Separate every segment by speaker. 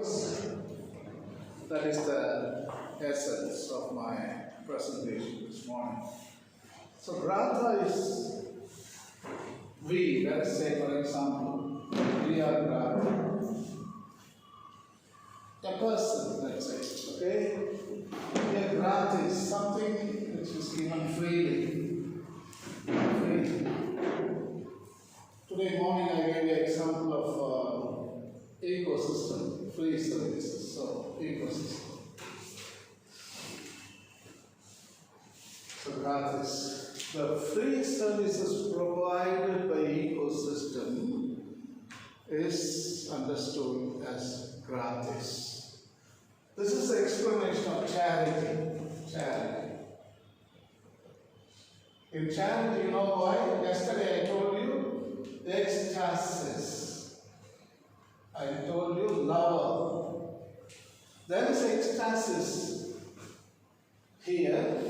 Speaker 1: That is the essence of my presentation this morning. So Grata is we, let us say for example, we are Grata. A person, let's say, okay? Here Grata is something which is given freely. Today morning I gave you an example of ecosystem, free services, so ecosystem. So gratis. The free services provided by ecosystem is understood as gratis. This is the explanation of charity. Charity. In charity, you know why? Yesterday I told you ecstasis. I told you lover. There is ecstasis here.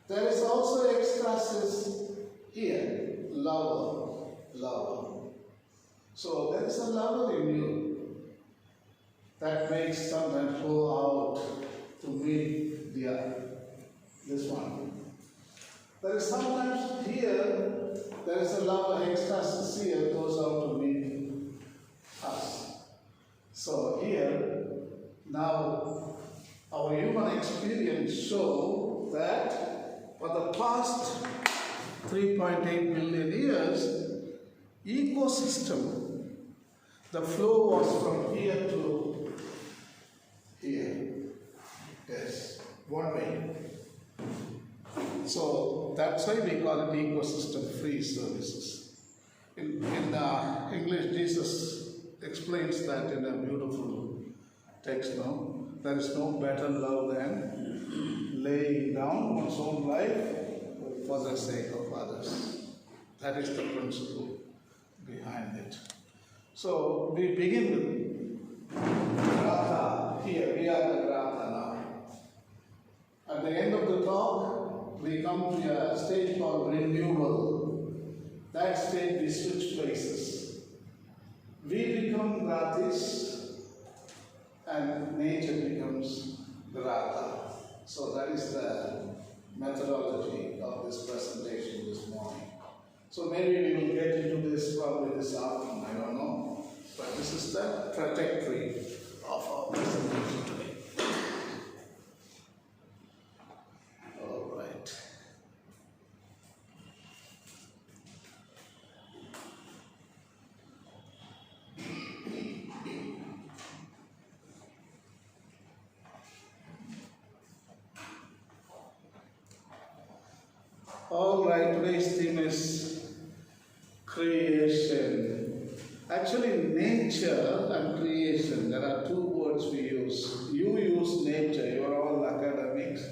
Speaker 1: There is also ecstasis here. Lover. So there is a lover in you that makes someone go out to meet this one. There is sometimes here, there is a lover ecstasis here goes out to meet us. So here, now our human experience show that for the past 3.8 billion years, ecosystem, the flow was from here to here. Yes, one way. So that's why we call it ecosystem free services. In English, Jesus explains that in a beautiful text now. There is no better love than laying down one's own life for the sake of others. That is the principle behind it. So we begin with Grata. Here we are the Grata now. At the end of the talk, we come to a stage called renewal. That stage we switch places. We become gratis and nature becomes grata. So that is the methodology of this presentation this morning. So maybe we will get into this probably this afternoon, I don't know. But this is the trajectory of our presentation today. All right. All right, today's theme is creation. Actually, nature and creation, there are two words we use. You use nature, you are all academics,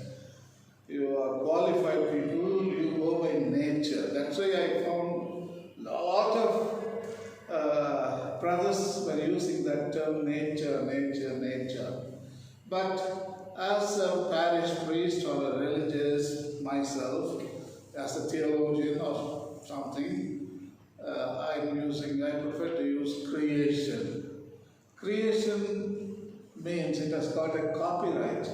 Speaker 1: you are qualified people, you go by nature. That's why I found a lot of brothers were using that term nature. But as a parish priest or a religious myself, as a theologian or something, I prefer to use creation. Creation means it has got a copyright.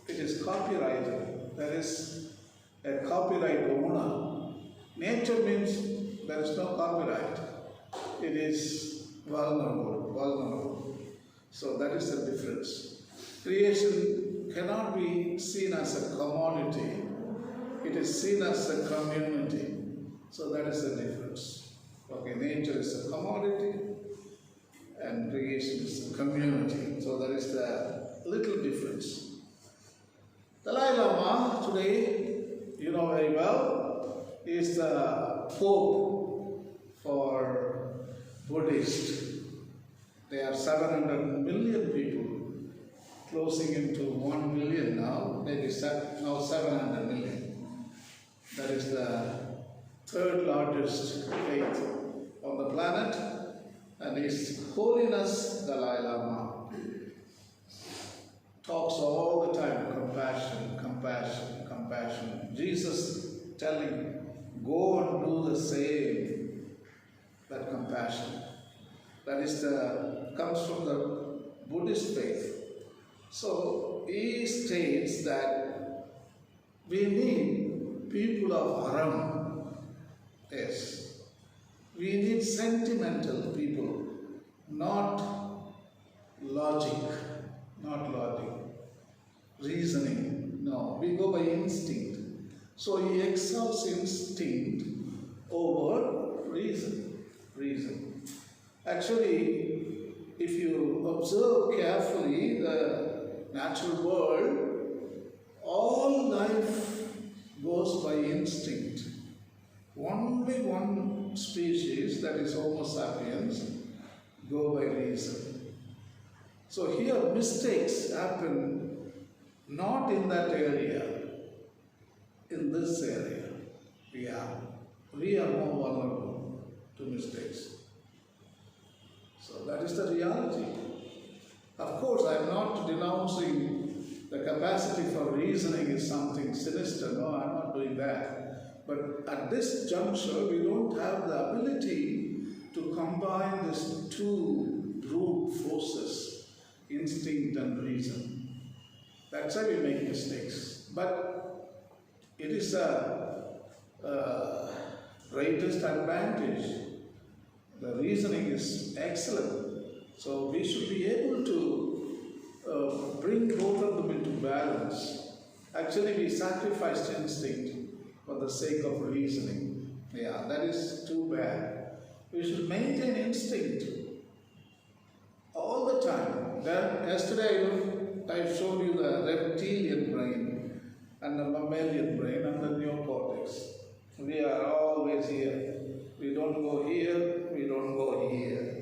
Speaker 1: It is copyrighted. There is a copyright owner. Nature means there is no copyright. It is vulnerable. So that is the difference. Creation cannot be seen as a commodity. It is seen as a community. So that is the difference. Okay, nature is a commodity and creation is a community. So there is the little difference. Dalai Lama today, you know very well, is the Pope for Buddhists. There are 700 million people, closing into 1 million now, maybe now 700 million. That is the third largest faith on the planet, and His Holiness Dalai Lama talks all the time compassion. Jesus telling, go and do the same. That compassion. That is comes from the Buddhist faith. So he states that we need people of Aram. Yes. We need sentimental people, not logic, reasoning. No, we go by instinct. So he exalts instinct over reason. Actually, if you observe carefully the natural world, all life goes by instinct. Only one species, that is Homo sapiens, go by reason. So here mistakes happen not in that area, in this area. We are more vulnerable to mistakes. So that is the reality. Of course, I am not denouncing the capacity for reasoning is something sinister. No, I am not doing that. But at this juncture, we don't have the ability to combine these two brute forces, instinct and reason. That's why we make mistakes. But it is a greatest advantage. The reasoning is excellent. So we should be able to bring both of them into balance. Actually, we sacrificed instinct for the sake of reasoning. Yeah, that is too bad. We should maintain instinct all the time. Then yesterday I showed you the reptilian brain and the mammalian brain and the neocortex. We are always here. We don't go here, we don't go here.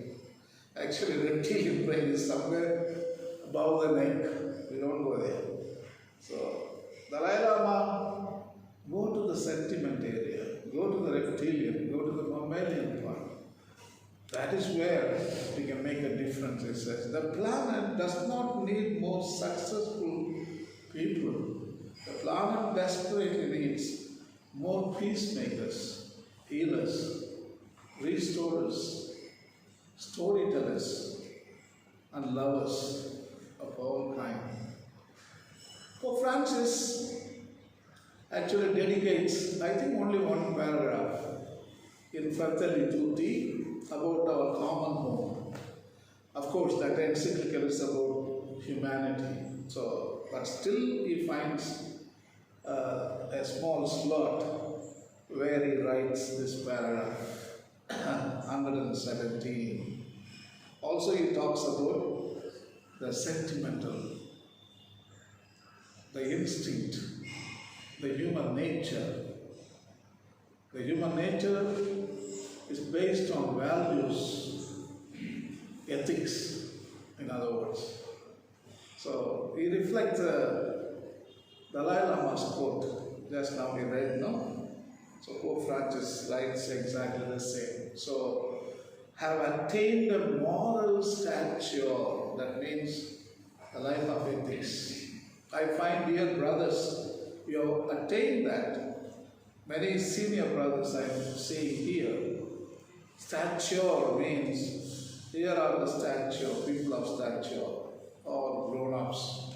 Speaker 1: Actually, reptilian brain is somewhere above the neck. We don't go there. So, Dalai Lama, go to the sentiment area, go to the reptilian, go to the mammalian part. That is where we can make a difference. It says the planet does not need more successful people. The planet desperately needs more peacemakers, healers, restorers, storytellers, and lovers of all kinds. Pope Francis actually dedicates, I think, only one paragraph in Fratelli Tutti about our common home. Of course, that encyclical is about humanity. So, but still he finds a small slot where he writes this paragraph, 117. Also he talks about the sentimental, the instinct, the human nature. The human nature is based on values, ethics, in other words. So he reflects Dalai Lama's quote, just now we read, no? So Pope Francis writes exactly the same. So, have attained a moral stature, that means a life of ethics. I find, dear brothers, you have attained that. Many senior brothers I am seeing here. Stature means, here are the stature, people of stature, all grown-ups.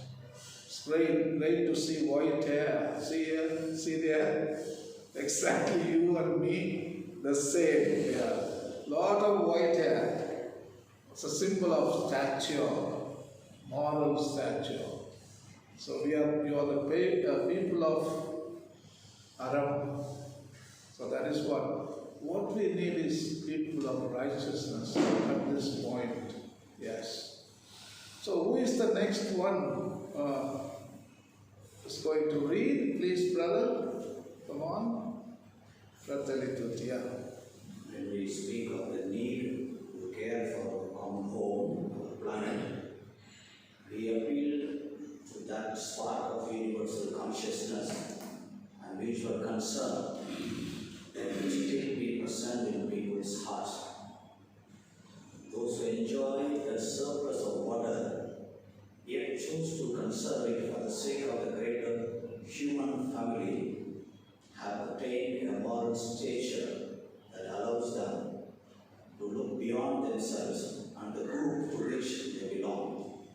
Speaker 1: It's great to see white hair. See here, see there? Exactly you and me, the same. Yeah. Lot of white hair. It's a symbol of stature, moral stature. So you are the people of Aram. So that is what we need is people of righteousness at this point. Yes. So who is the next one is going to read? Please, brother, come on. Fratelli Tutti, yeah.
Speaker 2: When we speak of the need to care for the common home, the planet, we appeal to that spark of universal consciousness and mutual concern that will still be present in people's hearts. Those who enjoy the surplus of water yet choose to conserve it for the sake of the greater human family have attained a moral stature that allows them to look beyond themselves and the group to which they belong.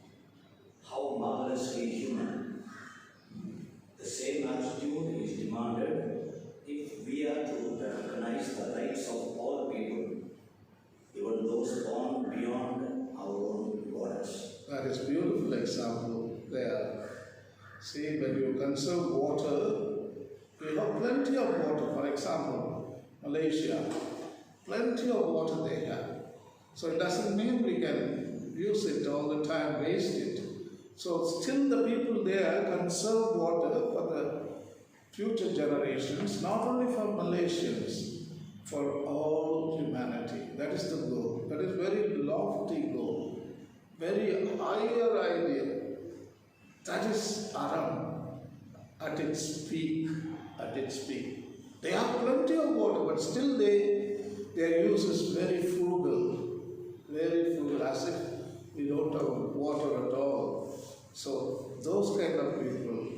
Speaker 1: like this beautiful example there. See, when you conserve water, you have plenty of water. For example, Malaysia, plenty of water they have. So it doesn't mean we can use it all the time, waste it. So still the people there conserve water for the future generations, not only for Malaysians, for all humanity. That is the goal. That is very lofty goal, very higher idea. That is Aram at its peak, at its peak. They have plenty of water, but still their use is very frugal, as if we don't have water at all. So those kind of people,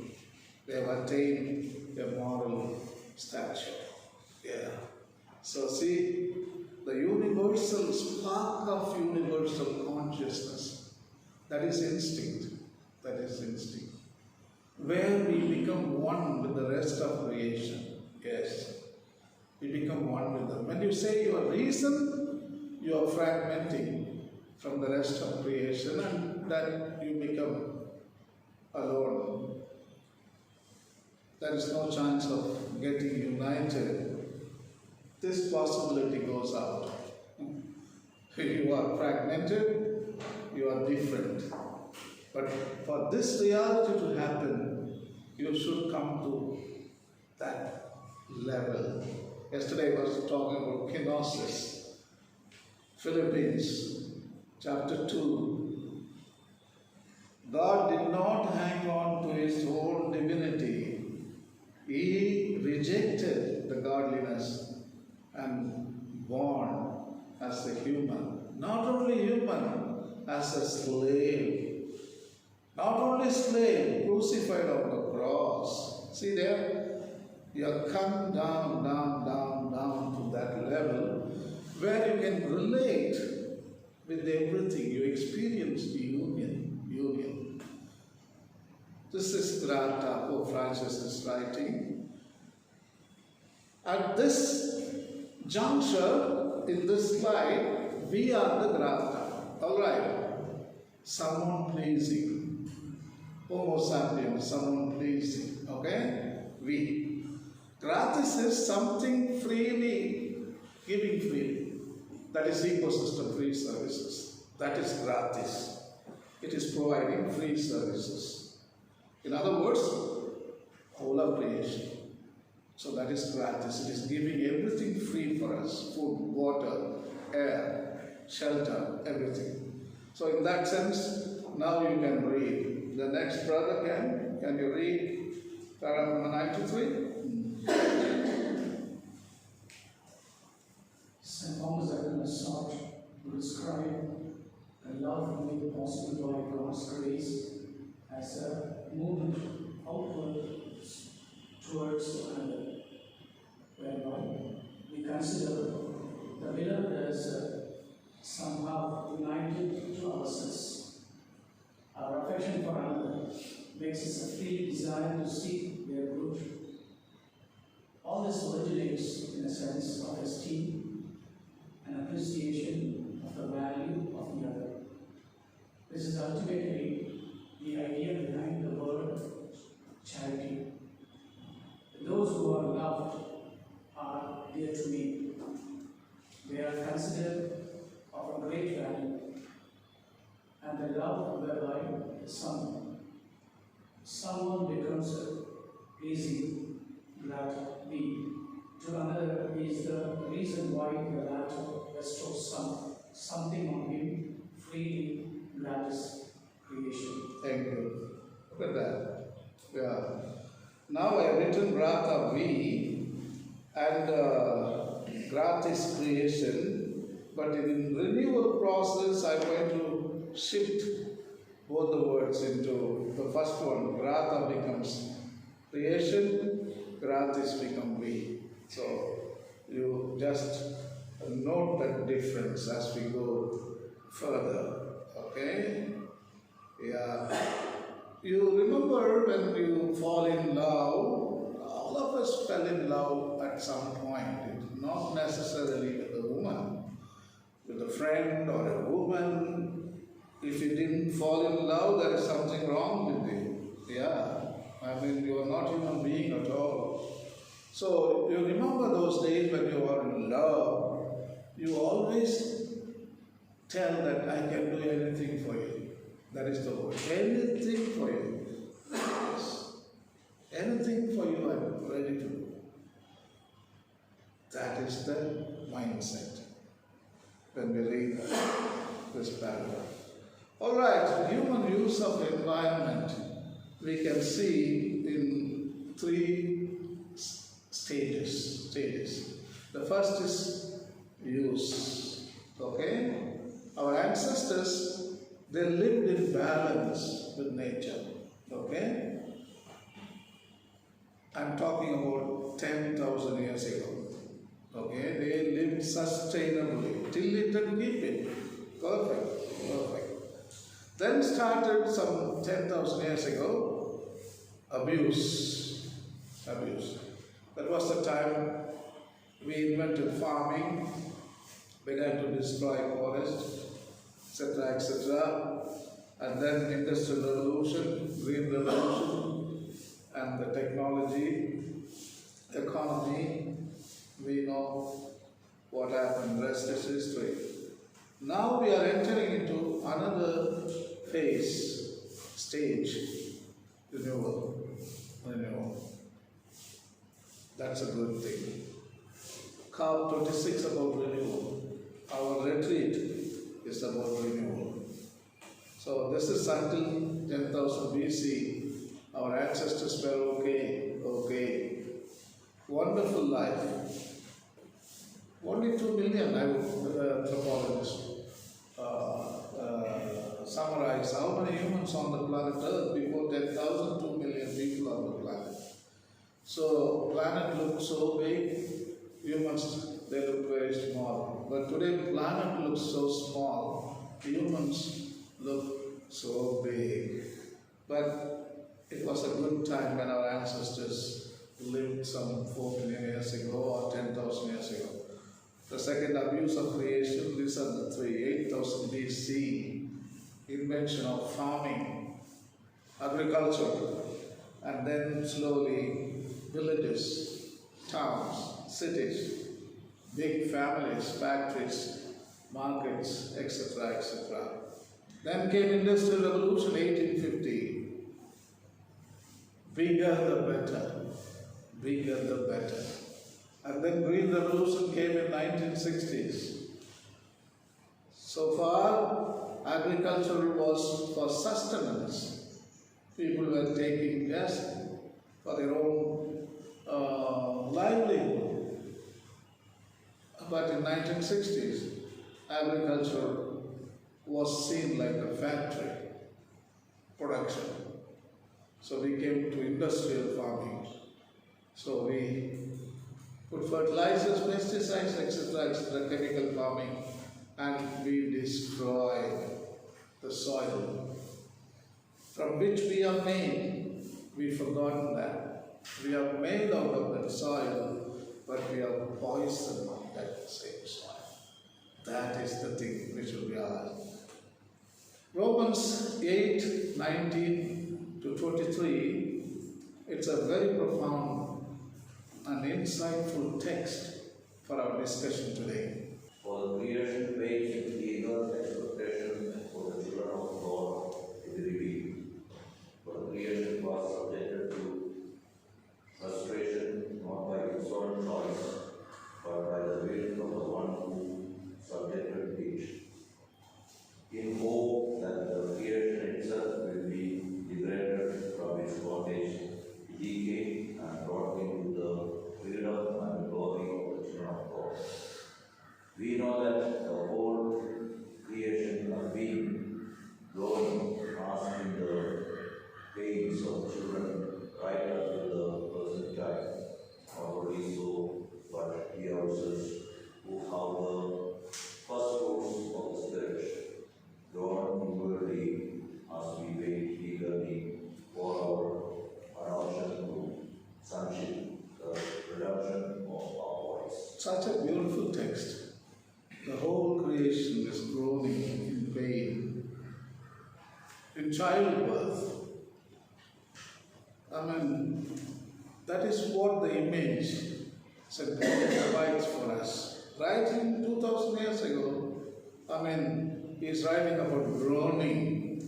Speaker 1: they have attained a moral stature. Yeah. So see, the universal spark of universal consciousness, that is instinct. That is instinct. Where we become one with the rest of creation. Yes. We become one with them. When you say your reason, you are fragmenting from the rest of creation, and then you become alone. There is no chance of getting united. This possibility goes out. You are fragmented, you are different. But for this reality to happen, you should come to that level. Yesterday I was talking about kenosis. Philippines, chapter 2. God did not hang on to his own divinity. He rejected the godliness and born as a human. Not only human, as a slave. Not only slave, crucified on the cross. See there? You have come down to that level where you can relate with everything. You experience the union. This is Grata, Pope Francis is writing. At this juncture, in this slide, we are the Grata. Alright. Someone pleasing. Homo sapiens, someone pleasing. Okay? We. Gratis is something freely, giving freely. That is ecosystem free services. That is gratis. It is providing free services. In other words, whole of creation. So that is gratis. It is giving everything free for us. Food, water, air, shelter, everything. So in that sense, now you can read. The next brother can you read paragraph 93?
Speaker 3: Saint Thomas Aquinas sought to describe the love made possible by God's grace as a movement outward towards another, whereby we consider the beloved as somehow united to ourselves. Our affection for another makes us a free desire to seek their good. All this originates in a sense of esteem and appreciation of the value of the other. This is ultimately the idea behind the word charity. Those who are loved are dear to me. They are considered of a great value, and the love whereby someone becomes pleasing, glad be to another is the reason why the latter bestows something on him freely, gratis creation.
Speaker 1: Thank you. Look at that. Yeah. Now I have written Grata V and gratis creation, but in renewal process I'm going to shift both the words into the first one. Grata becomes creation, gratis become V. So you just note that difference as we go further. Okay? Yeah. You remember when you fall in love, all of us fell in love at some point. Not necessarily with a woman, with a friend or a woman. If you didn't fall in love, there is something wrong with you. Yeah, I mean, you are not human being at all. So you remember those days when you were in love, you always tell that I can do anything for you. That is the word. Anything for you. Yes. Anything for you I am ready to do. That is the mindset when we read this paragraph. Alright, human use of environment we can see in three stages. The first is use. Okay? Our ancestors, they lived in balance with nature. Okay? I'm talking about 10,000 years ago. Okay? They lived sustainably till it and keep it. Perfect. Then started some 10,000 years ago, abuse. That was the time we invented farming, began to destroy forests, etc. And then industrial revolution, green revolution, and the technology, economy, we know what happened, rest is history. Now we are entering into another stage, renewal. That's a good thing. COP 26 about renewal. Our retreat is about renewal. So this is until 10,000 BC. Our ancestors were okay. Wonderful life. Only 2 million, anthropologists summarize how many humans on the planet Earth. Before 10,000, 2 million people on the planet. So planet looked so big, humans, they look very small. But today planet looks so small, humans look so big. But it was a good time when our ancestors lived some 4 million years ago or 10,000 years ago. The second, abuse of creation. These are the three. 8,000 BC, invention of farming, agriculture, and then slowly villages, towns, cities, big families, factories, markets, etc. Then came Industrial Revolution, 1850. Bigger the better. And then Green Revolution came in 1960s. So far, agriculture was for sustenance. People were taking gas for their own livelihood. But in 1960s, agriculture was seen like a factory production. So we came to industrial farming. So we put fertilizers, pesticides, etc., chemical farming, and we destroyed the soil from which we are made. We've forgotten that. We are made out of that soil, but we are poisoned on that same soil. That is the thing we should realize. Romans 8, 19 to 23, it's a very profound and insightful text for our discussion today.
Speaker 2: For the creation waits with eager expectation for the children of God to be revealed. For the creation was subjected to frustration not by its own choice, but by the will of the one who subjected it, in hope that the creation itself will be liberated from its bondage, decay, and brought into the freedom and glory of the children of God. We know that the whole creation has been growing, asking the pains of children right up to the present time. Not only so, but he also who have the first fruits of the Spirit, grown inwardly as we wait eagerly for our adoption to sonship, the redemption of our voice.
Speaker 1: Such a beautiful text. The whole creation is groaning in pain in childbirth. That is what the image Saint Paul provides for us. Writing 2000 years ago, he's writing about groaning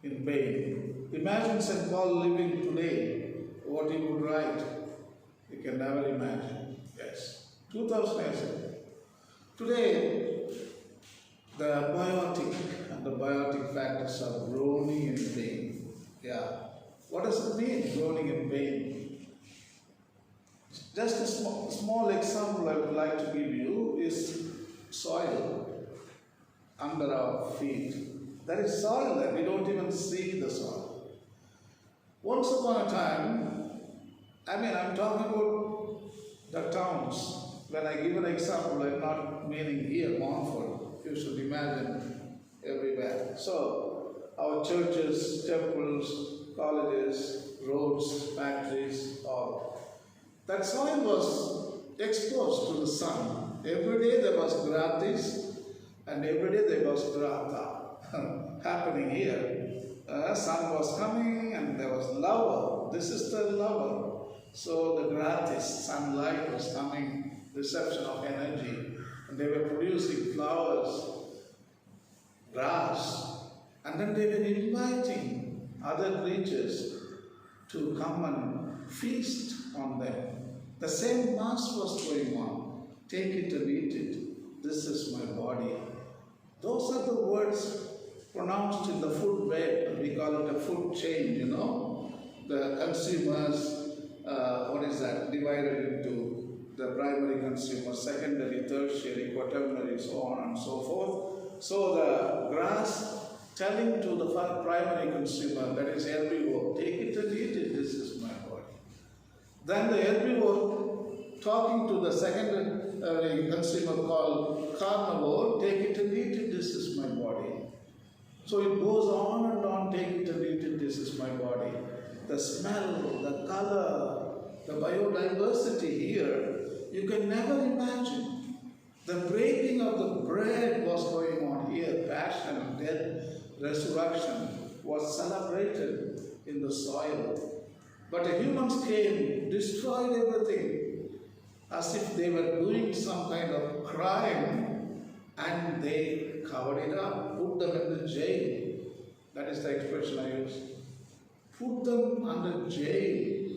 Speaker 1: in pain. Imagine Saint Paul living today, what he would write. You can never imagine. Yes, 2000 years ago. Today, the biotic and the biotic factors are groaning in pain. Yeah. What does it mean, groaning in pain? Just a small example I would like to give you is soil under our feet. There is soil there, we don't even see the soil. Once upon a time, I'm talking about the towns. When I give an example, I'm not meaning here, Montfort. You should imagine everywhere. So, our churches, temples, colleges, roads, factories, all. That soil was exposed to the sun. Every day there was gratis and every day there was grata happening here. Sun was coming and there was lava. This is the lava. So the gratis sunlight was coming, reception of energy. And they were producing flowers, grass. And then they were inviting other creatures to come and feast on them. The same mass was going on. Take it and eat it. This is my body. Those are the words pronounced in the food web. We call it a food chain, The consumers, divided into the primary consumer, secondary, tertiary, quaternary, so on and so forth. So the grass telling to the primary consumer, that is herbivore, take it and eat it, this is my body. Then the herbivore talking to the secondary consumer called carnivore, take it and eat it, this is my body. So it goes on and on, take it and eat it, this is my body. The smell, the color, the biodiversity here, you can never imagine. The breaking of the bread was going on here, passion, death, resurrection was celebrated in the soil. But the humans came, destroyed everything, as if they were doing some kind of crime, and they covered it up, put them in the jail. That is the expression I use. Put them under jail.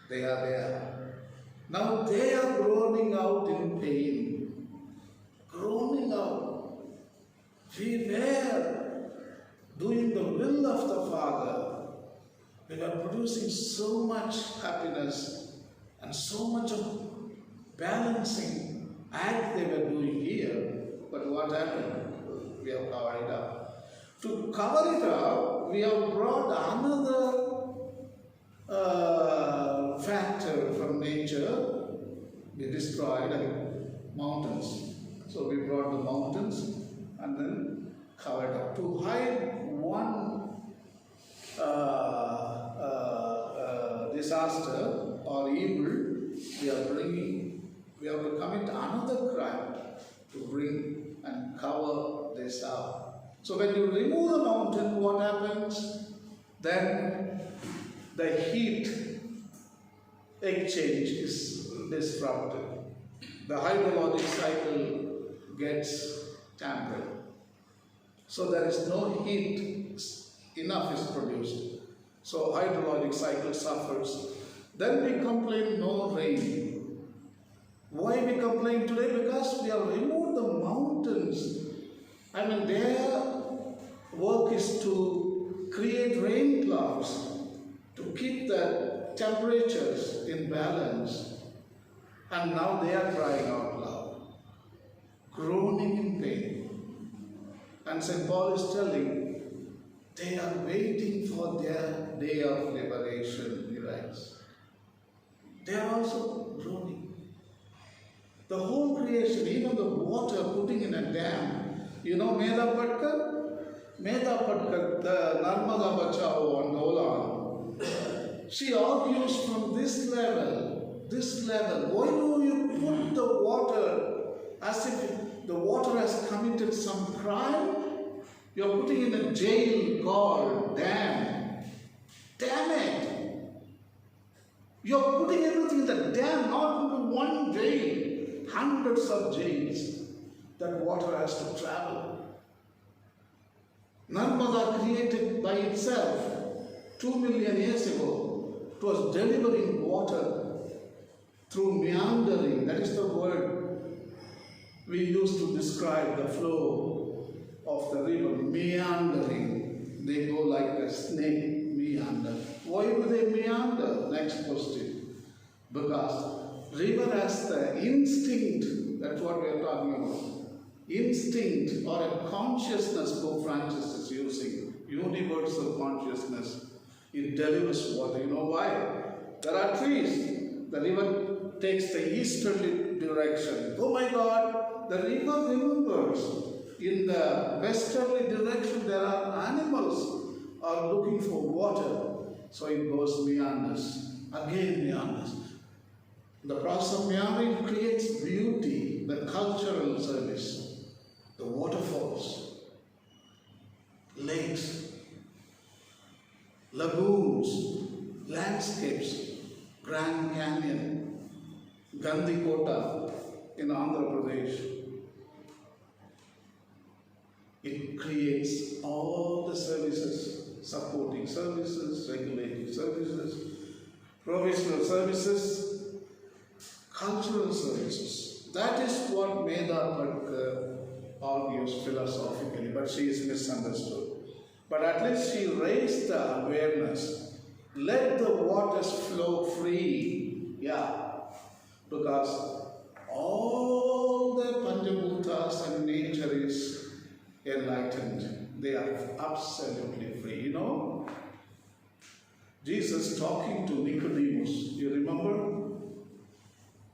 Speaker 1: They are there. Now they are groaning out in pain. Groaning out. We were doing the will of the Father. We were producing so much happiness and so much of balancing act they were doing here. But what happened? We have covered it up. To cover it up, we have brought another factor from nature. We destroyed mountains. So we brought the mountains and then covered up. To hide one disaster or evil, we have to commit another crime to bring and cover this up. So when you remove the mountain, what happens? Then the heat exchange is disrupted. The hydrologic cycle gets tampered. So there is no heat, enough is produced. So hydrologic cycle suffers. Then we complain no rain. Why we complain today? Because we have removed the mountains. Their work is to create rain clouds, to keep the temperatures in balance. And now they are crying out loud, groaning in pain. And St. Paul is telling, they are waiting for their day of liberation, he writes. They are also groaning. The whole creation, even the water putting in a dam. You know Medha Patkar, the Narmada Bachao on Golan. She argues from this level. Why do you put the water as if the water has committed some crime? You're putting in a jail called dam. Damn it! You're putting everything in the dam, not into one jail. Hundreds of jails that water has to travel. Narmada created by itself 2 million years ago. It was delivering water through meandering. That is the word we use to describe the flow of the river. Meandering. They go like a snake, meander. Why do they meander? Next question. Because river has the instinct. That's what we are talking about. Instinct or a consciousness Pope Francis is using. Universal consciousness. It delivers water. You know why? There are trees. The river takes the easterly direction. Oh my God, the river remembers. In the westerly direction, there are animals are looking for water. So it goes meanders. Again meanders. The process of meandering creates beauty, the cultural service, the waterfalls, lakes, lagoons, landscapes, Grand Canyon, Gandikota in Andhra Pradesh. It creates all the services, supporting services, regulating services, provisional services, cultural services. That is what Medha argues philosophically, but she is misunderstood. But at least she raised the awareness. Let the waters flow free. Yeah. Because all the Panchabhutas and nature is enlightened. They are absolutely free. You know, Jesus talking to Nicodemus, you remember?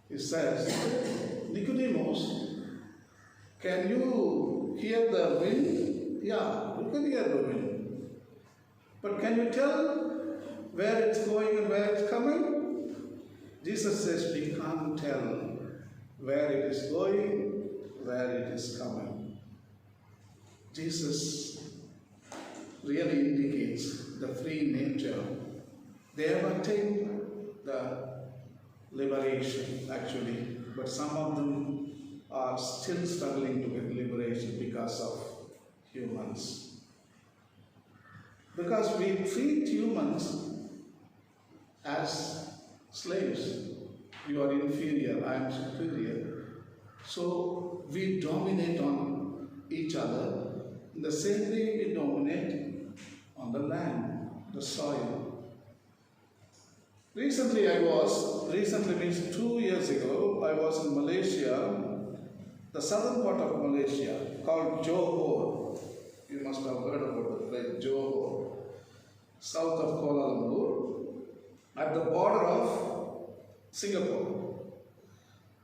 Speaker 1: He says, Nicodemus, can you hear the wind? Yeah, you can hear the wind. But can you tell where it's going and where it's coming? Jesus says we can't tell where it is going, where it is coming. Jesus really indicates the free nature. They have attained the liberation actually, but some of them are still struggling to get liberation because of humans. Because we treat humans as slaves. You are inferior, I am superior. So we dominate on each other. In the same way we dominate on the land, the soil. Recently means 2 years ago, I was in Malaysia, the southern part of Malaysia, called Johor. You must have heard about the place, Johor. South of Kuala Lumpur, at the border of Singapore.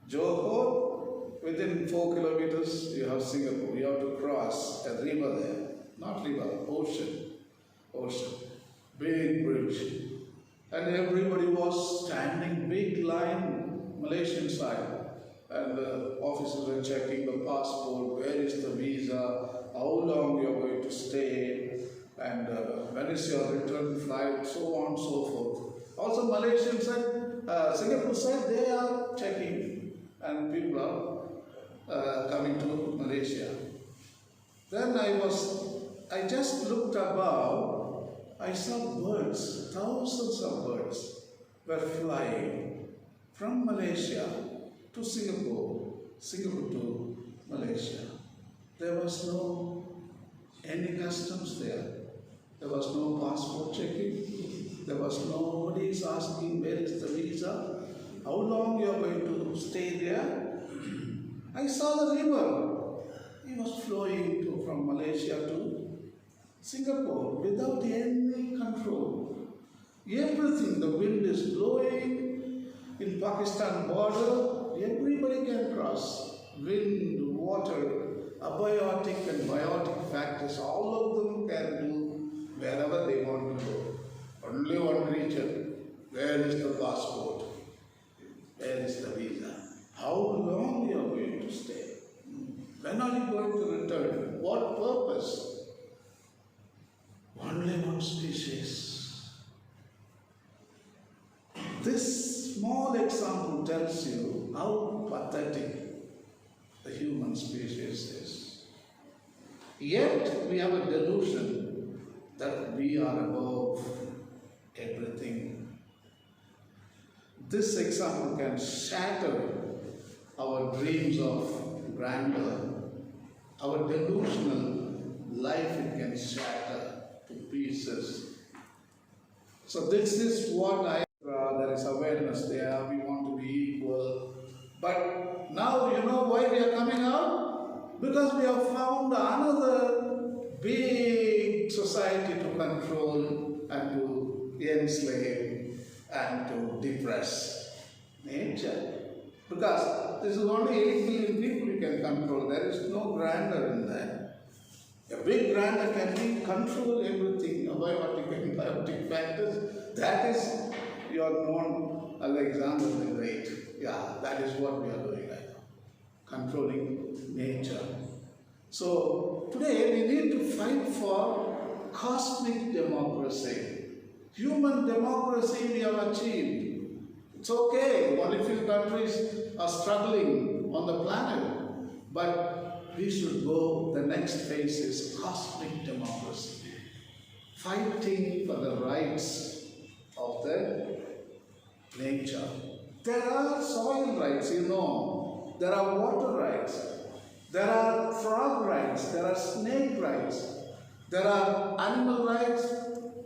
Speaker 1: Johor, within 4 kilometers, you have Singapore. You have to cross a river there. Not river, ocean. Ocean. Big bridge. And everybody was standing, big line, Malaysian side. And the officers were checking the passport, where is the visa, how long you are going to stay, and when is your return flight, so on and so forth. Also Malaysian side, Singapore side, they are checking, and people are coming to Malaysia. Then I just looked above. I saw birds, thousands of birds were flying from Malaysia to Singapore, Singapore to Malaysia. There was no any customs there. There was no passport checking. There was nobody asking where is the visa, how long you are going to stay there. I saw the river. It was flowing from Malaysia to Singapore without any control. Everything, the wind is blowing. In Pakistan border, everybody can cross. Wind, water, abiotic and biotic factors, all of them can do wherever they want to go. Only one region. Where is the passport? Where is the visa? How long you are going to stay? When are you going to return? What purpose? human species. This small example tells you how pathetic the human species is. Yet we have a delusion that we are above everything. This example can shatter our dreams of grandeur, our delusional life. It can shatter to pieces. So this is what there is awareness there, we want to be equal. But now you know why we are coming out? Because we have found another big society to control and to enslave and to depress. Nature. Because this is only 8 billion people you can control. There is no grandeur in that. A big grandeur can be control everything, abiotic and biotic factors. That is your known Alexander the Great. Yeah, that is what we are doing right now. Controlling nature. So today we need to fight for cosmic democracy. Human democracy we have achieved. It's okay, only few countries are struggling on the planet. But we should go, the next phase is cosmic democracy. Fighting for the rights of the nature. There are soil rights, you know. There are water rights. There are frog rights. There are snake rights. There are animal rights,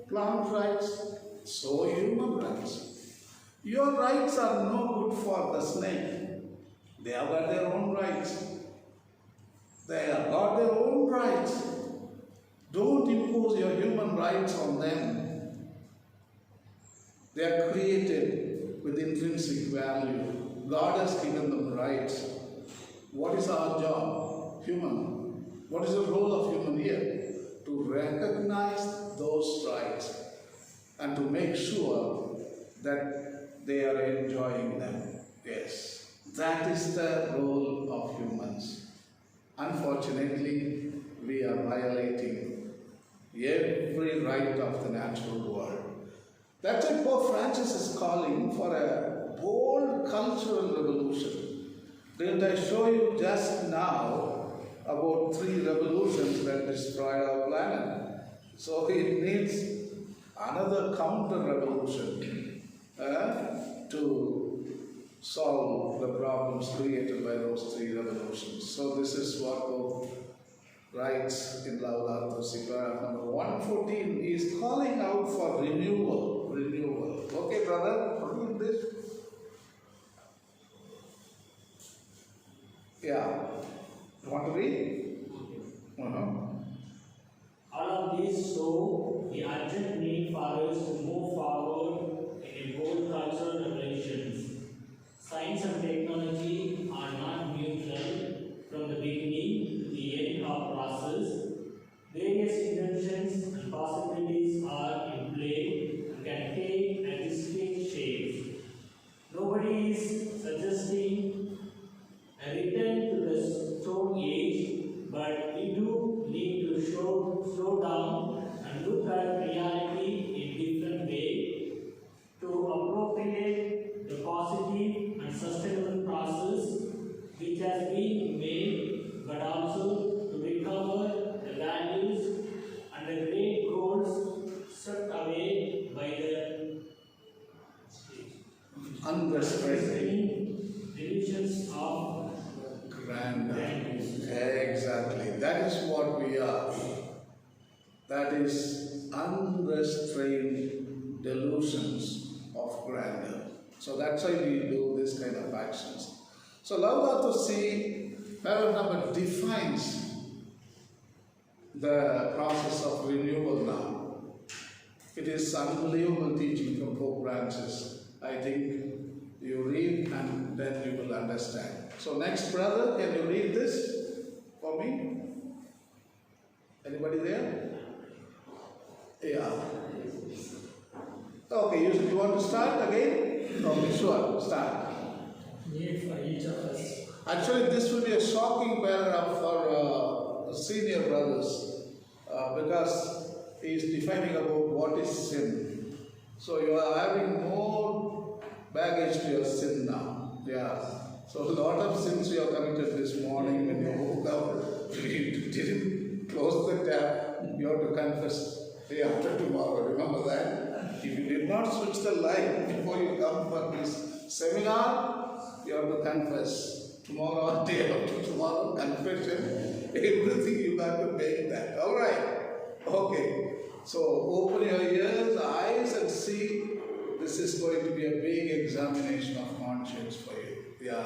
Speaker 1: plant rights, so human rights. Your rights are no good for the snake. They have got their own rights. They have got their own rights. Don't impose your human rights on them. They are created with intrinsic value. God has given them rights. What is our job? Human. What is the role of human here? To recognize those rights and to make sure that they are enjoying them. Yes. That is the role of humans. Unfortunately, we are violating every right of the natural world. That's why Pope Francis is calling for a bold cultural revolution. Didn't I show you just now about 3 revolutions that destroy our planet? So it needs another counter-revolution to solve the problems created by those 3 revolutions. So this is what Pope writes in LAUDATO Si, paragraph number 114. He is calling out for renewal. Renewal. Okay, brother, read this. Yeah. You want to read?
Speaker 3: All of these show the urgent need for us to move forward in bold cultural revolutions. Science and technology are not neutral from the beginning to the end of process. Various inventions and possibilities are in play and can take artistic shapes. Nobody is suggesting a return to the Stone Age, but we do need to slow down and look at reality in different way to appropriate the positive and sustainable process which has been made, but also to recover the values and the great goals swept away by the
Speaker 1: Unrestrained
Speaker 3: delusions of
Speaker 1: grandeur. Exactly. That is what we are. That is unrestrained delusions of grandeur. So that's why we do this kind of actions. So Laudato Si, paragraph number defines the process of renewal now. It is unbelievable teaching from Pope Francis. I think you read and then you will understand. So next brother, can you read this for me? Anybody there? Yeah. Okay, you want to start again? Okay, sure, start.
Speaker 3: need for each of us.
Speaker 1: Actually, this will be a shocking paragraph for senior brothers because is defining about what is sin. So you are having more baggage to your sin now. Yeah. So a lot of sins you have committed this morning when you woke up, you didn't close the tap, you have to confess day after tomorrow. Remember that? If you did not switch the light before you come for this seminar, you have to confess. Tomorrow or day after tomorrow, confession, everything you got to make that. Alright. Okay. So open your ears, eyes and see. This is going to be a big examination of conscience for you. Yeah.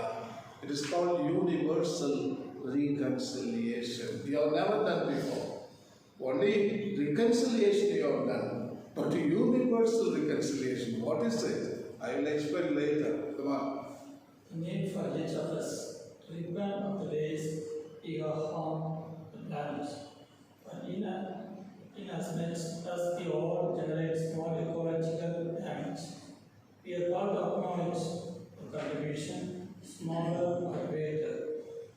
Speaker 1: It is called universal reconciliation. You have never done before. Only reconciliation you have done. But universal reconciliation, what is it? I will explain later. Come on.
Speaker 3: The need for each of us to repent of the ways we have harmed the planet. But inasmuch as we all generate small ecological damage, we are called to acknowledge the contribution, smaller or greater,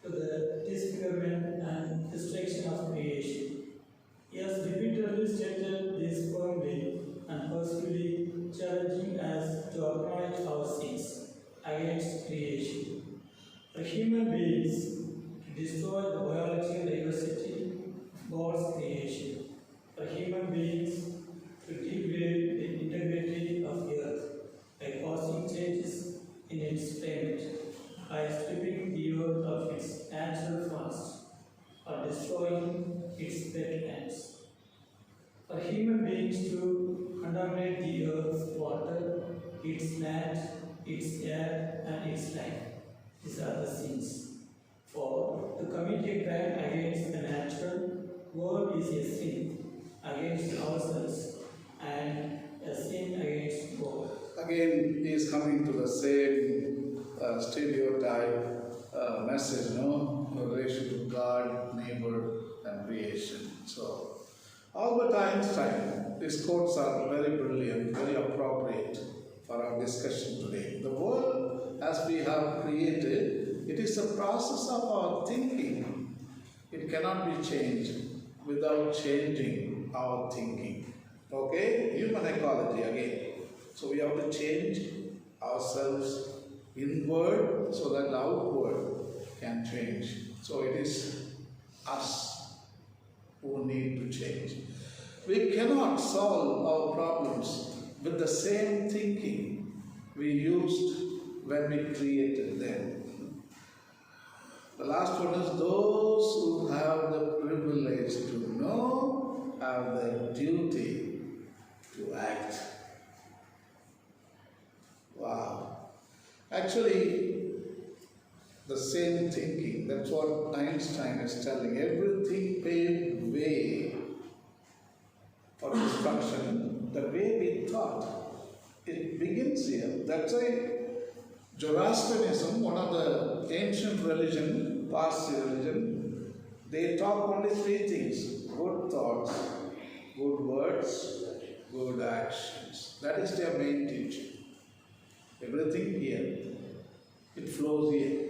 Speaker 3: to the disfigurement and destruction of creation. He has repeatedly stated this firmly and forcefully challenging us to acknowledge our sins against creation. For human beings to destroy the biological diversity of God's creation. For human beings to degrade the integrity of the earth by causing changes in its climate, by stripping the earth of its natural forests, or destroying its wetlands. For human beings to contaminate the earth's water, its land, its air, and its life. These are the sins. For to commit a crime against the natural world is a sin against ourselves and a sin against God.
Speaker 1: Again, he is coming to the same stereotype message, no? Relation to God, neighbor, and creation. So, Albert Einstein, these quotes are very brilliant, very appropriate for our discussion today. The world as we have created, it is a process of our thinking. It cannot be changed without changing our thinking. Okay? Human ecology again. So we have to change ourselves inward so that outward can change. So it is us who need to change. We cannot solve our problems with the same thinking we used when we created them. The last one is those who have the privilege to know have the duty to act. Wow. Actually, the same thinking, that's what Einstein is telling. Everything paved way for destruction, the way we thought. It begins here. That's why Zoroastrianism, one of the ancient religion, Parsi religion, they talk only three things: good thoughts, good words, good actions. That is their main teaching. Everything here, it flows here.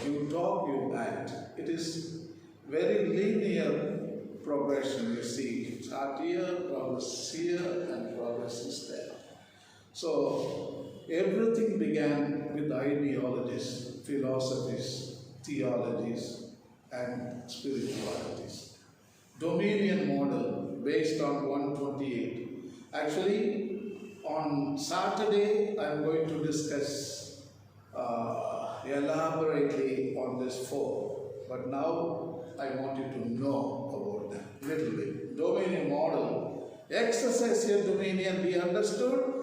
Speaker 1: You talk, you act. It is very linear progression, you see. Start here, progress here, and progress is there. So, everything began with ideologies, philosophies, theologies, and spiritualities. Dominion model based on 128. Actually, on Saturday, I am going to discuss elaborately on this 4. But now, I want you to know about that little bit. Dominion model. Exercise your dominion, be understood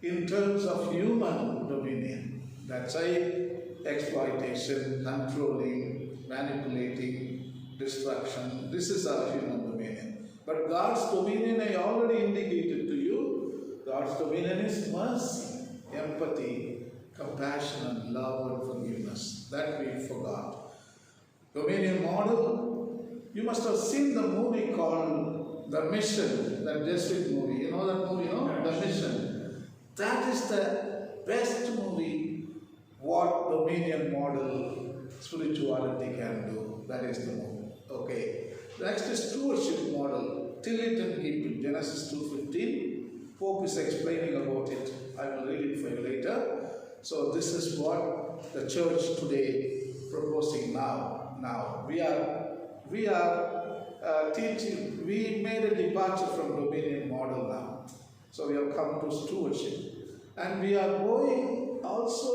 Speaker 1: in terms of human dominion. That's why exploitation, controlling, manipulating, destruction. This is our human dominion. But God's dominion, I already indicated to you. God's dominion is mercy, empathy, compassion, and love and forgiveness. That we forgot. Dominion model, you must have seen the movie called The Mission, that Jesuit movie. You know that movie, no? The Mission. That is the best movie what dominion model spirituality can do. That is the movie. Okay. Next is stewardship model. till it in Hebrew, Genesis 2:15. Pope is explaining about it. I will read it for you later. So this is what the church today proposing now. Now we are teaching. We made a departure from dominion model now. So we have come to stewardship, and we are going also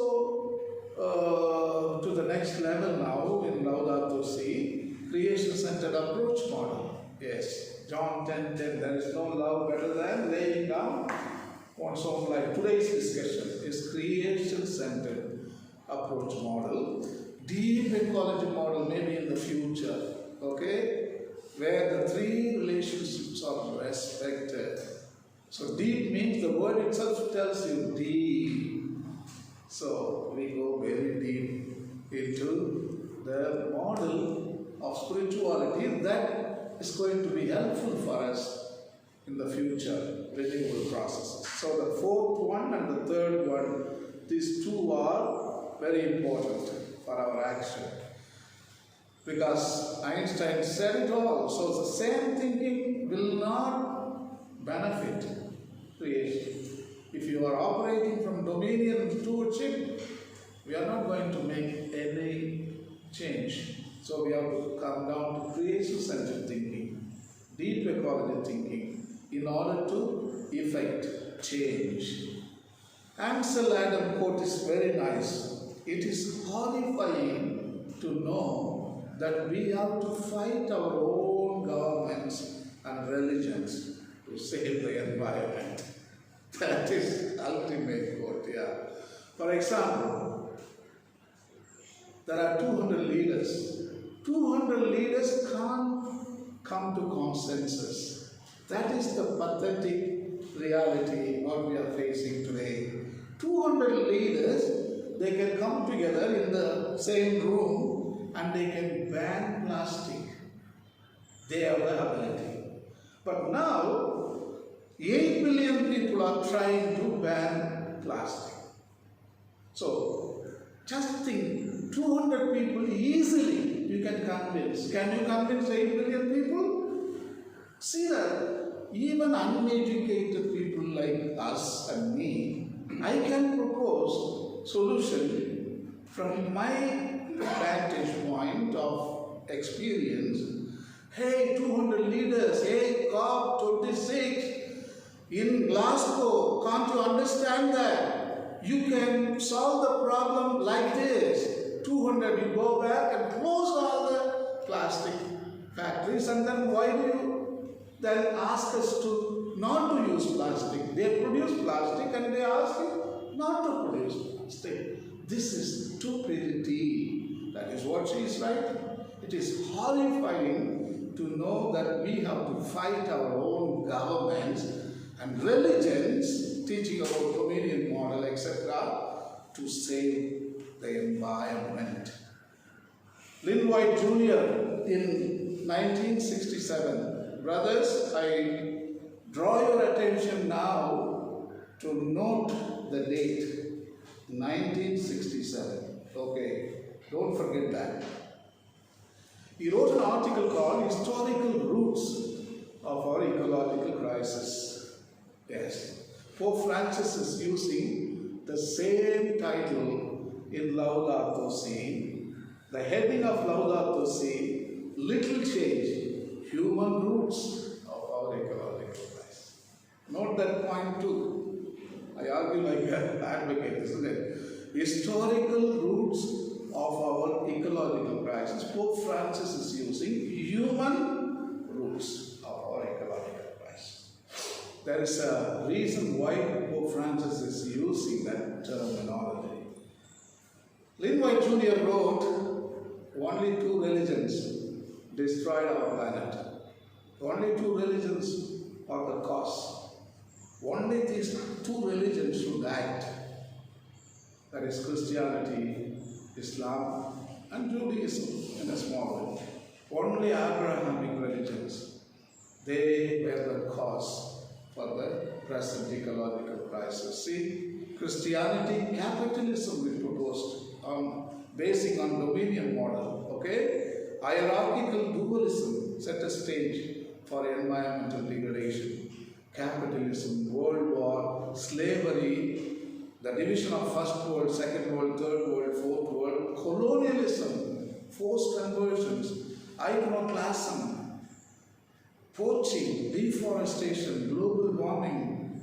Speaker 1: to the next level now in Laudato Si, creation-centered approach model. Yes, John 10:10. There is no love better than laying down one's own life. Today's discussion is creation-centered approach model, deep ecology model, maybe in the future. Okay, where the three relationships are respected. So deep means the word itself tells you deep. So we go very deep into the model of spirituality that is going to be helpful for us in the future renewal processes. So the fourth one and the third one, these two are very important for our action. Because Einstein said it all. So the same thinking will not benefit creation. If you are operating from dominion stewardship, we are not going to make any change. So we have to come down to creation-centered thinking, deep ecology thinking, in order to effect change. Ansel Adam quote is very nice. It is horrifying to know that we have to fight our own governments and religions to save the environment. That is ultimate quote, yeah. For example, there are 200 leaders. 200 leaders can't come to consensus. That is the pathetic reality what we are facing today. 200 leaders, they can come together in the same room and they can ban plastic. They have the ability. But now, 8 billion people are trying to ban plastic. So, just think, 200 people easily you can convince. Can you convince 8 billion people? See that even uneducated people like us and me, I can propose solution from my vantage point of experience. Hey, 200 leaders, hey, COP26 in Glasgow, can't you understand that? You can solve the problem like this. 200, you go back and close all the plastic factories, and then why do you then ask us to not to use plastic? They produce plastic and they ask you not to produce plastic. This is stupidity. That is what she is writing. It is horrifying to know that we have to fight our own governments and religions teaching about dominion model, etc., to save the environment. Lynn White Jr. in 1967. Brothers, I draw your attention now to note the date, 1967. Okay, don't forget that. He wrote an article called Historical Roots of Our Ecological Crisis. Yes, Pope Francis is using the same title in Laudato Si. The heading of Laudato Si, little change, human roots of our ecological crisis. Note that point too. I argue like an advocate, isn't it? Historical roots of our ecological crisis. Pope Francis is using human roots of our ecological crisis. There is a reason why Pope Francis is using that terminology. Lynn White Jr. wrote, only 2 religions destroyed our planet. Only 2 religions are the cause. Only these 2 religions should act. That is Christianity, Islam, and Judaism in a small way. Only Abrahamic religions, they were the cause for the present ecological crisis. See, Christianity, capitalism we proposed, basing on dominion model, okay? Hierarchical dualism set a stage for environmental degradation, capitalism, world war, slavery, the division of first world, second world, third world, fourth world, colonialism, forced conversions, iconoclasm, poaching, deforestation, global warming,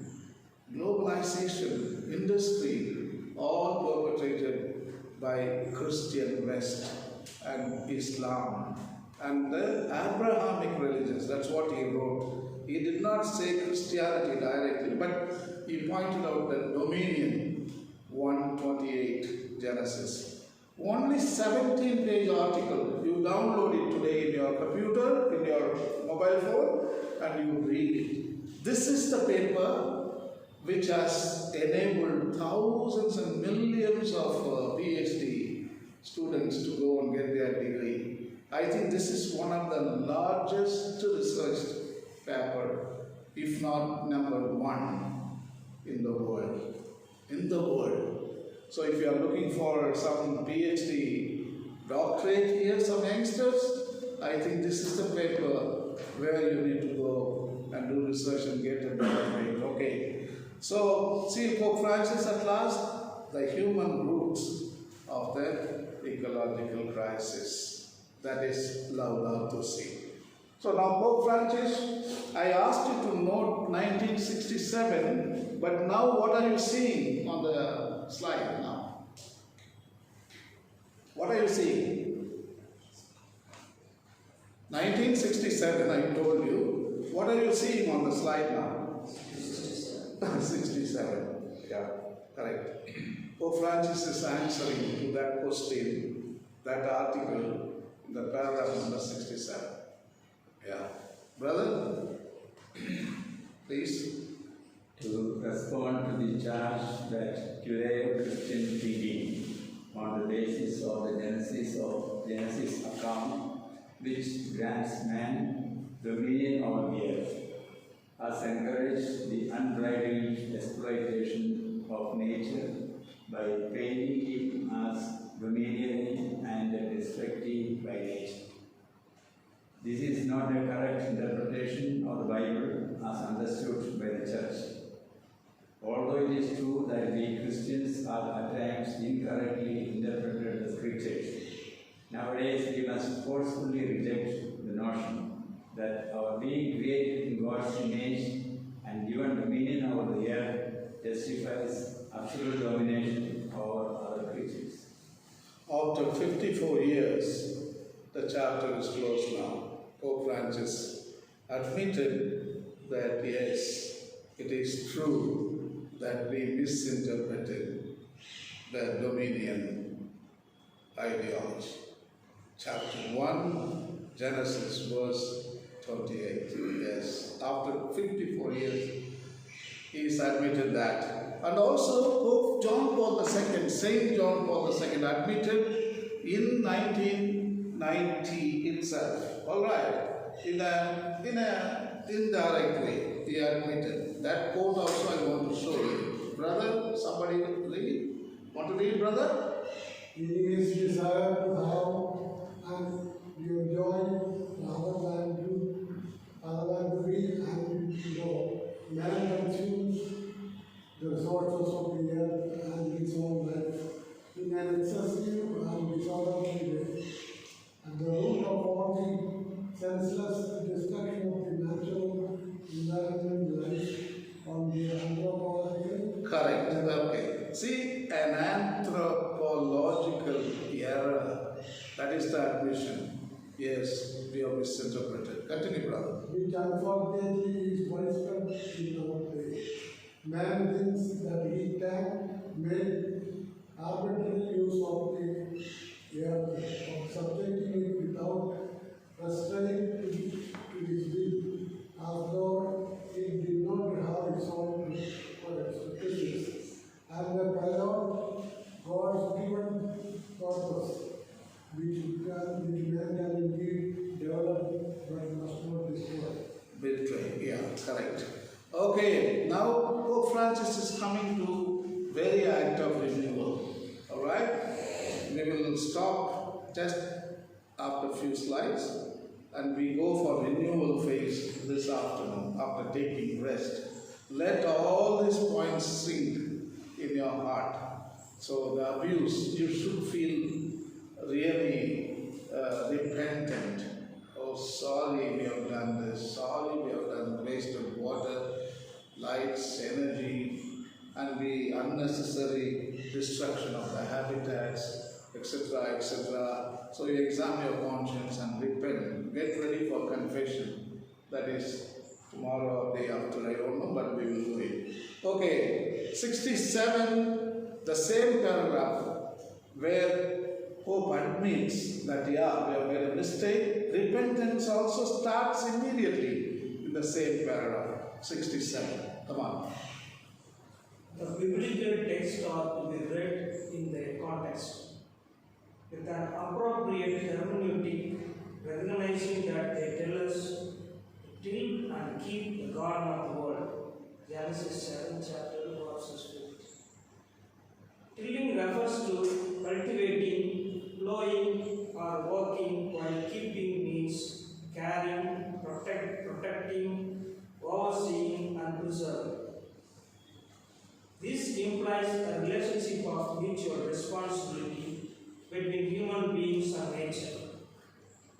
Speaker 1: globalization, industry, all perpetrated by Christian West and Islam and the Abrahamic religions. That's what he wrote. He did not say Christianity directly, but he pointed out that dominion, 1:28 Genesis. Only 17-page article. You download it today in your computer, in your mobile phone, and you read it. This is the paper which has enabled thousands and millions of PhD students to go and get their degree. I think this is one of the largest research paper, if not number one in the world. In the world. So if you are looking for some PhD doctorate here, some youngsters, I think this is the paper where you need to go and do research and get a doctorate. Okay. So see Pope Francis at last, the human roots of the ecological crisis. That is Laudato Si. So now Pope Francis, I asked you to note 1967, but now what are you seeing on the slide now? What are you seeing? 1967, I told you. What are you seeing on the slide now? 67. Yeah, correct. Pope Francis is answering to that question, that article, in the paragraph number 67. Yeah. Brother, please.
Speaker 4: To respond to the charge that Judeo-Christian thinking on the basis of the Genesis account, which grants man dominion over the earth, has encouraged the unbridled exploitation of nature by painting him as domineering and destructive by nature. This is not a correct interpretation of the Bible as understood by the Church. Although it is true that we Christians have at times incorrectly interpreted the Scriptures, nowadays we must forcefully reject the notion that our being created in God's image and given dominion over the earth justifies absolute domination over other creatures.
Speaker 1: After 54 years, the chapter is closed now. Pope Francis admitted that yes, it is true that we misinterpreted the dominion ideology. Chapter 1, Genesis, verse 28. Yes, after 54 years, he's admitted that. And also, Pope John Paul II, Saint John Paul II, admitted in 1990 itself. All right, in a indirect way, he admitted. That quote also I want to show you. Brother, somebody read? Want to read, brother?
Speaker 5: It is desired to have and you enjoy other than to read and know. Man consumes the resources of the earth and its own life in an excessive and disorderly way. And the root of all the senseless destruction of the natural environment lies on the anthropological.
Speaker 1: Correct. Okay. See, an anthropological error. That is the admission. Yes, we have misinterpreted. Continue, brother.
Speaker 5: Which unfortunately is widespread in our day. Man thinks that he can make arbitrary use of the earth, of subjecting it without restraint to his will, as though it did not have its own expectations. And the pilot, God's given purpose, which man can indeed develop but must not destroy.
Speaker 1: Betray. Yeah, correct. Okay, now Pope Francis is coming to very act of renewal. Alright? We will stop just after a few slides and we go for renewal phase this afternoon after taking rest. Let all these points sink in your heart. So the abuse, you should feel really repentant. Oh, sorry we have done this, sorry we have done wasted water, lights, energy, and the unnecessary destruction of the habitats, etc., etc. So you examine your conscience and repent. Get ready for confession. That is tomorrow or day after, I don't know, but we will do it. Okay, 67, the same paragraph where Pope admits that, yeah, we have made a mistake. Repentance also starts immediately in the same paragraph, 67. Come on.
Speaker 3: The biblical texts are to be read in their context, with an appropriate hermeneutic, recognizing that they tell us to till and keep the garden of the world. Genesis 7 chapter verses 50. Tilling refers to cultivating, plowing, or working, while keeping means caring, protecting, overseeing, and preserving. This implies a relationship of mutual responsibility between human beings and nature.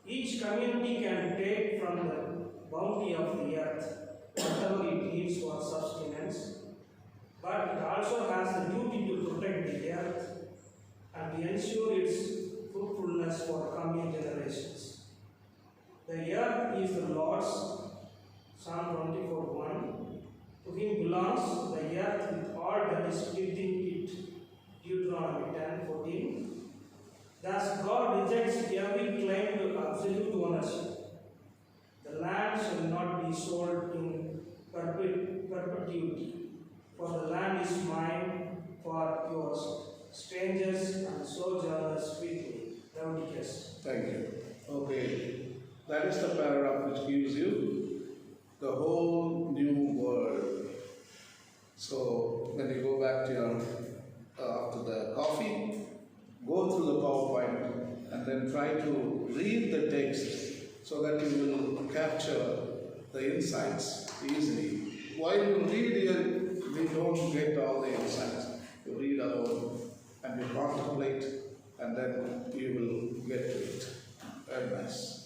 Speaker 3: Each community can take from the bounty of the earth whatever it needs for sustenance, but it also has the duty to protect the earth and to ensure its fruitfulness for coming generations. The earth is the Lord's, Psalm 24:1. To him belongs the earth with all that is within it, Deuteronomy 10:14. Thus, God rejects every claim to absolute ownership. The land shall not be sold in perpetuity, for the land is mine for yours, strangers and sojourners with me. Leviticus.
Speaker 1: Thank you. Okay, that is the paragraph which gives you the whole new world. So when you go back to your after the coffee, go through the PowerPoint and then try to read the text so that you will capture the insights easily. While you read here, we don't get all the insights. You read alone and you contemplate, and then you will get to it. Very nice.